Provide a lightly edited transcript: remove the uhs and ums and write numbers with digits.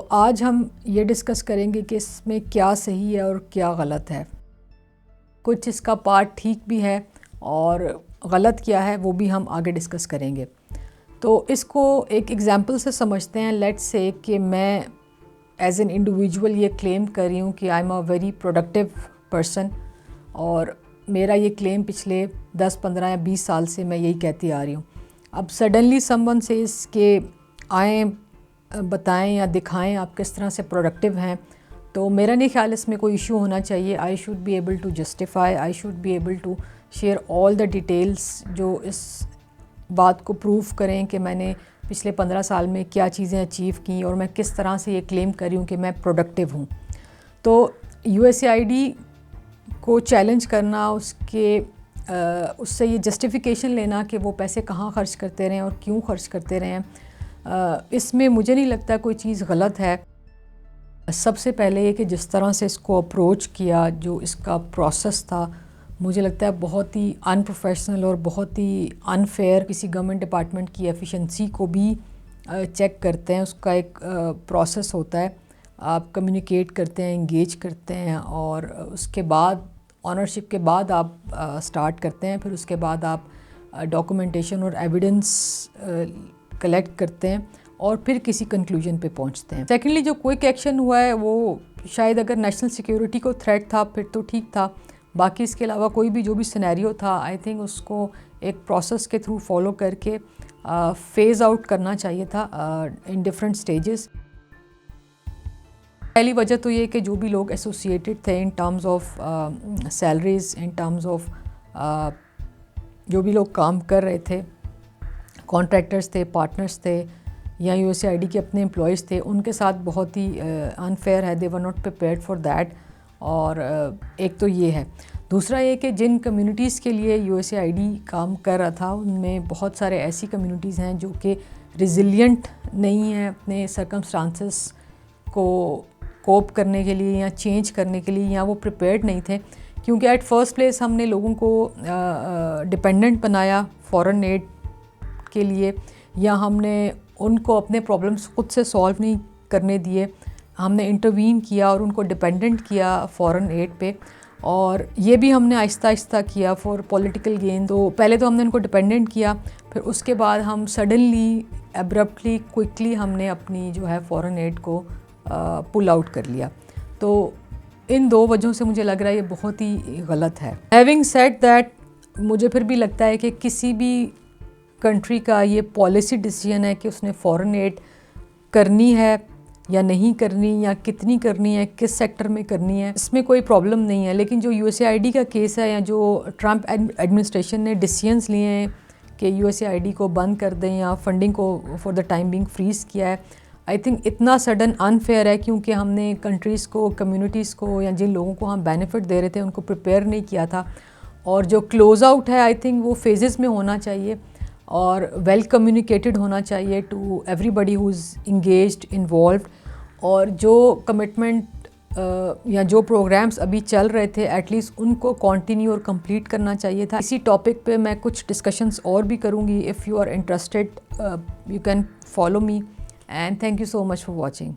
آج ہم یہ ڈسکس کریں گے کہ اس میں کیا صحیح ہے اور کیا غلط ہے. کچھ اس کا پارٹ ٹھیک بھی ہے اور غلط کیا ہے وہ بھی ہم آگے ڈسکس کریں گے. تو اس کو ایک ایگزامپل سے سمجھتے ہیں. لیٹس سے کہ میں ایز این انڈیویجول یہ کلیم کر رہی ہوں کہ I am a very productive person, اور میرا یہ کلیم پچھلے 10 15 یا 20 سال سے میں یہی کہتی آ رہی ہوں. اب سڈنلی سم ون سیز کہ آئیں بتائیں یا دکھائیں آپ کس طرح سے پروڈکٹیو ہیں، تو میرا نہیں خیال اس میں کوئی ایشو ہونا چاہیے. I should be able to justify, I should be able to share all the details جو اس بات کو پروف کریں کہ میں نے پچھلے 15 سال میں کیا چیزیں اچیو کی اور میں کس طرح سے یہ کلیم کر رہی ہوں کہ میں پروڈکٹیو ہوں. تو USAID کو چیلنج کرنا، اس سے یہ جسٹیفیکیشن لینا کہ وہ پیسے کہاں خرچ کرتے رہے ہیں اور کیوں خرچ کرتے رہے ہیں، اس میں مجھے نہیں لگتا کوئی چیز غلط ہے. سب سے پہلے یہ کہ جس طرح سے اس کو اپروچ کیا، جو اس کا پروسیس تھا، مجھے لگتا ہے بہت ہی ان پروفیشنل اور بہت ہی انفیئر. کسی گورنمنٹ ڈپارٹمنٹ کی ایفیشنسی کو بھی چیک کرتے ہیں، اس کا ایک پروسیس ہوتا ہے. آپ کمیونیکیٹ کرتے ہیں، انگیج کرتے ہیں، اور اس کے بعد آنرشپ کے بعد آپ سٹارٹ کرتے ہیں. پھر اس کے بعد آپ ڈاکومنٹیشن اور ایویڈنس کلیکٹ کرتے ہیں اور پھر کسی کنکلوژن پہ پہنچتے ہیں. سیکنڈلی جو کوئک ایکشن ہوا ہے وہ شاید اگر نیشنل سیکیورٹی کو تھریٹ تھا پھر تو ٹھیک تھا. باقی اس کے علاوہ کوئی بھی جو بھی سینیریو تھا، آئی تھنک اس کو ایک پروسیس کے تھرو فالو کر کے فیز آؤٹ کرنا چاہیے تھا ان ڈفرینٹ سٹیجز. پہلی وجہ تو یہ کہ جو بھی لوگ ایسوسیٹیڈ تھے in terms of salaries, in terms of جو بھی لوگ کام کر رہے تھے، کانٹریکٹرز تھے، پارٹنرز تھے یا USAID کے اپنے امپلائیز تھے، ان کے ساتھ بہت ہی انفیئر ہے. They were not prepared for that. اور ایک تو یہ ہے. دوسرا یہ کہ جن کمیونٹیز کے لیے USAID کام کر رہا تھا ان میں بہت سارے ایسی کمیونٹیز ہیں جو کہ ریزیلینٹ نہیں ہیں اپنے سرکمسٹانسز کو کوپ کرنے کے لیے یا چینج کرنے کے لیے، یا وہ پریپیئرڈ نہیں تھے. کیونکہ ایٹ فرسٹ پلیس ہم نے لوگوں کو ڈپینڈنٹ بنایا فورن ایڈ کے لیے، یا ہم نے ان کو اپنے پرابلمس خود سے سالو نہیں کرنے دیے. ہم نے انٹروین کیا اور ان کو ڈپینڈنٹ کیا فورن ایڈ پہ، اور یہ بھی ہم نے آہستہ آہستہ کیا فار پولیٹیکل گین. تو پہلے تو ہم نے ان کو ڈپینڈنٹ کیا، پھر اس کے بعد ہم سڈنلی ایبرپٹلی کوئکلی ہم نے اپنی جو ہے فورن ایڈ کو پل آؤٹ کر لیا. تو ان دو وجہوں سے مجھے لگ رہا ہے یہ بہت ہی غلط ہے. ہیونگ سیڈ دیٹ، مجھے پھر بھی لگتا ہے کہ کسی بھی کنٹری کا یہ پالیسی ڈیسیژن ہے کہ اس نے فورن ایڈ کرنی ہے یا نہیں کرنی، یا کتنی کرنی ہے، کس سیکٹر میں کرنی ہے، اس میں کوئی پرابلم نہیں ہے. لیکن جو USAID کا کیس ہے، یا جو ٹرمپ ایڈمنسٹریشن نے ڈیسیژنس لیے ہیں کہ USAID کو بند کر دیں یا فنڈنگ کو for the time being freeze کیا ہے، آئی تھنک اتنا سڈن انفیئر ہے، کیونکہ ہم نے کنٹریز کو، کمیونٹیز کو، یا جن لوگوں کو ہم بینیفٹ دے رہے تھے ان کو پریپیئر نہیں کیا تھا. اور جو کلوز آؤٹ ہے آئی تھنک وہ فیزز میں ہونا چاہیے اور ویل کمیونیکیٹڈ ہونا چاہیے to everybody who is engaged, involved. اور جو کمٹمنٹ یا جو پروگرامز ابھی چل رہے تھے ایٹ لیسٹ ان کو کنٹینیو اور کمپلیٹ کرنا چاہیے تھا. اسی ٹاپک پہ میں کچھ ڈسکشنز اور بھی کروں گی. If you are interested you can follow me. And thank you so much for watching.